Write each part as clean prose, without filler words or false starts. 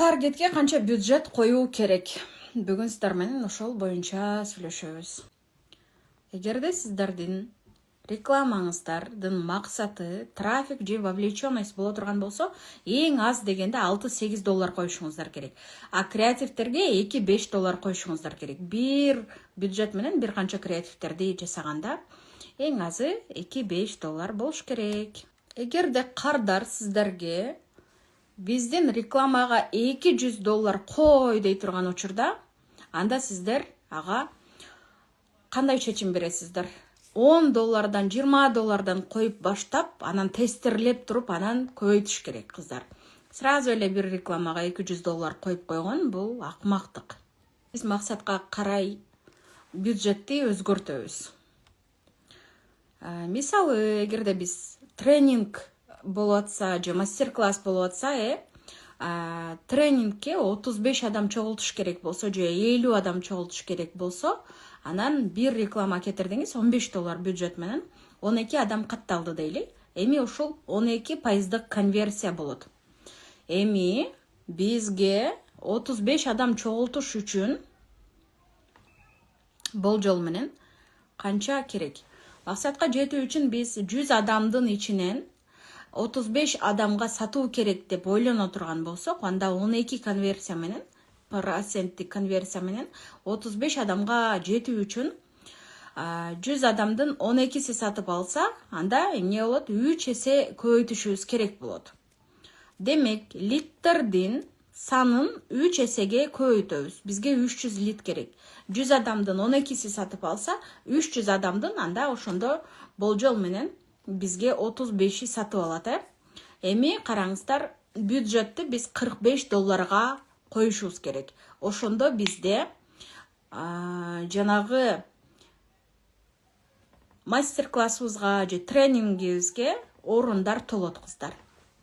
Таргетке канча бюджет коюу керек? Бүгүн сиздер менен ошол боюнча сүйлөшөбүз. Эгерде сиздердин рекламаңыздардын максаты трафик же вовлеченность боло турган болсо, эң аз дегенде $6-8 коюшуңуздар керек. А креативтерге $2-5 коюшуңуздар керек. Бир бюджет менен бир канча креативтерди жасаганда эң азы $2-5 болуш керек. Эгерде кардар сиздерге биздин рекламага $200 кой дей турган учурда, анда сиздер ага кандай чечим бересиздер? $10, $20 коюп баштап, анан тестерлеп туруп, анан көбөйтүш керек кыздар. Сразу эле бир рекламага $200 коюп койгон бул акмактык. Биз максатка карай бюджетти өзгөртөбүз. Мисалы, эгерде биз тренинг болуп атса же мастер-класс болуп атса, тренингке 35 адам чогултуш керек болсо же 50 адам чогултуш керек болсо, анан бир реклама кетирдиңиз $15 бюджет менен 12 адам катталды дейли. Эми ушул 12% конверсия болот. Эми бизге 35 адам чогултуш үчүн болжол менен канча керек? Максатка жетүү үчүн биз 100 адамдын ичинен 35 адамга сатуу керек деп ойлоно турган болсок, анда 12 конверсия менен, проценттик конверсия менен 35 адамга жетүү үчүн 100 адамдын 12си сатып алса, анда эмне болот? 3 эсе көбөйтүшүбүз керек болот. Демек, лидтердин санын 3 эсеге көбөйтөбүз. Бизге 300 лид керек. 100 адамдын 12си сатып алса, 300 адамдын анда ошондо болжол менен бизге 35 сатып алат. Эми караңыздар, бюджетти биз $45 коюшубуз керек. Ошондо бизде жанагы мастер-классыбызга же тренингибизге орундар толот кыздар.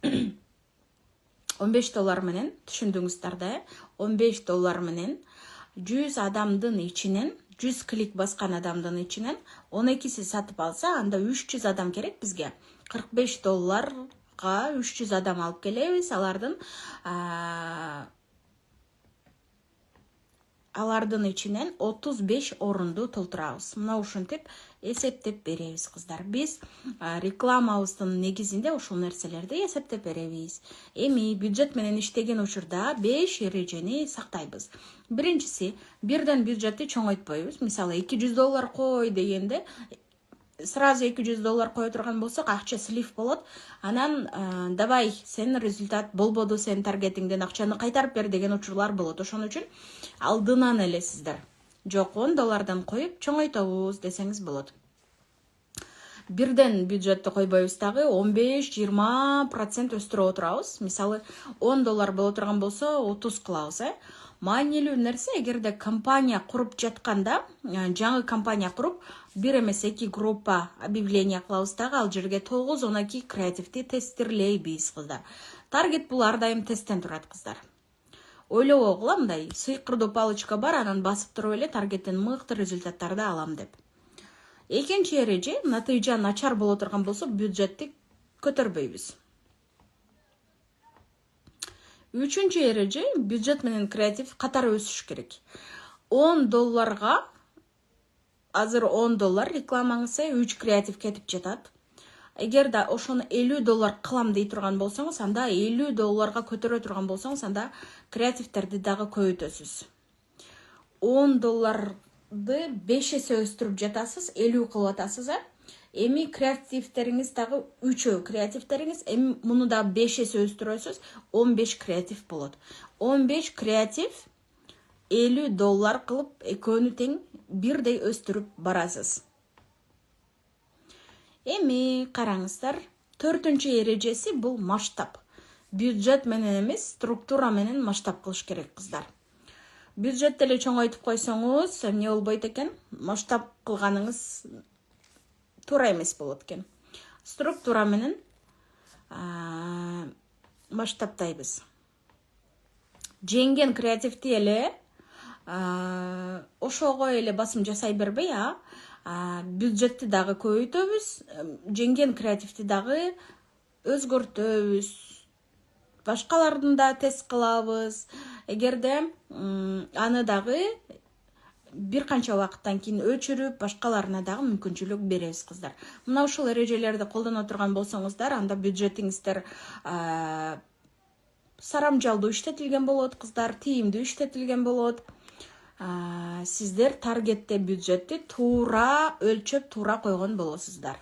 $15 менен түшүндүңүздөр да, $15 менен 100 адамдын ичинен 100 клик баскан адамдын ичинен 12си сатып алса, анда 300 адам керек бизге. $45 300 адам алып келебиз, алардын ичинен 35 орунду толтурабыз. Мына ушинтип эсептеп беребиз кыздар. Биз рекламабыздын негизинде ушул нерселерди эсептеп беребиз. Эми бюджет менен иштеген учурда 5 эрежени сактайбыз. Биринчиси, бирден бюджетти чоңойтпойбуз. Мисалы, $200 кой дегенде сразу $200 кое турган болсок, акча слив болот. Анан давай, сен результат болбоду, сен таргетиңден акчаны кайтарып бер деген учурлар болот. Ошон үчүн алдынан эле сиздер жок $10 коюп чоңойтобуз десеңиз болот. Бирден бюджетти койбойбуз дагы, 15-20% өстүрүп отурабыз. Мисалы, $10 боло турган болсо 30 кылабыз. Маанилүү нерсе, эгерде компания куруп жатканда, жаңы компания куруп, бир эмес 2 группа объявление кылабыз дагы, ал жерге 9-12 креативти тестирлейбиз кыздар. Таргет бул ар дайым тесттен турат кыздар. Ойлобогула, мындай сыйкырдуу палочка бар, анан басып туруп эле таргеттен мыкты результаттарды алам деп. Экинчи эреже, натыйжа начар боло турган болсо, бюджетти көтөрбөйбүз. Үчүнчү эреже, бюджет менен креатив катары өсүш керек. $10, азыр $10 рекламаңызга 3 креатив кетип жатат. Эгерде ошону $50 кылам дей турган болсоңуз, анда $50 көтөрө турган болсоңуз, анда креативтерди дагы көбөйтөсүз. $10ды 5 эсе өстүрүп жатасыз, 50 кылып атасыз. Эми креативтериңиз дагы 3 креативтериңиз, эми муну да 5 эсе өстүрөсүз, 15 креатив болот. 15 креатив $50 кылып, экөөнү тең бирдей өстүрүп барасыз. Эми караңыздар, 4-чү эрежеси бул масштаб. Бюджет менен эмес, структура менен масштаб кылыш керек кыздар. Бюджетти эле чоңойтуп койсоңуз, эмне болбойт экен? Масштаб кылганыңыз туура эмес болот экен. Структура менен масштабтайбыз. Жеңген креативти эле ошого эле басым жасай бербей, бюджетти дагы көбөйтөбүз, жеңген креативти дагы өзгөртөбүз. башкалардын да тест кылабыз. Эгерде аны дагы бир канча убакыттан кийин өчүрүп, башкаларына дагы мүмкүнчүлүк беребиз кыздар. Мына ушул эрежелерди колдоно турган болсоңуздар, анда бюджетиңиздер сарамжалдуу иштетилген болот кыздар, тийимдүү иштетилген болот. Сиздер таргетте бюджетти туура өлчөп, туура койгон болосуздар.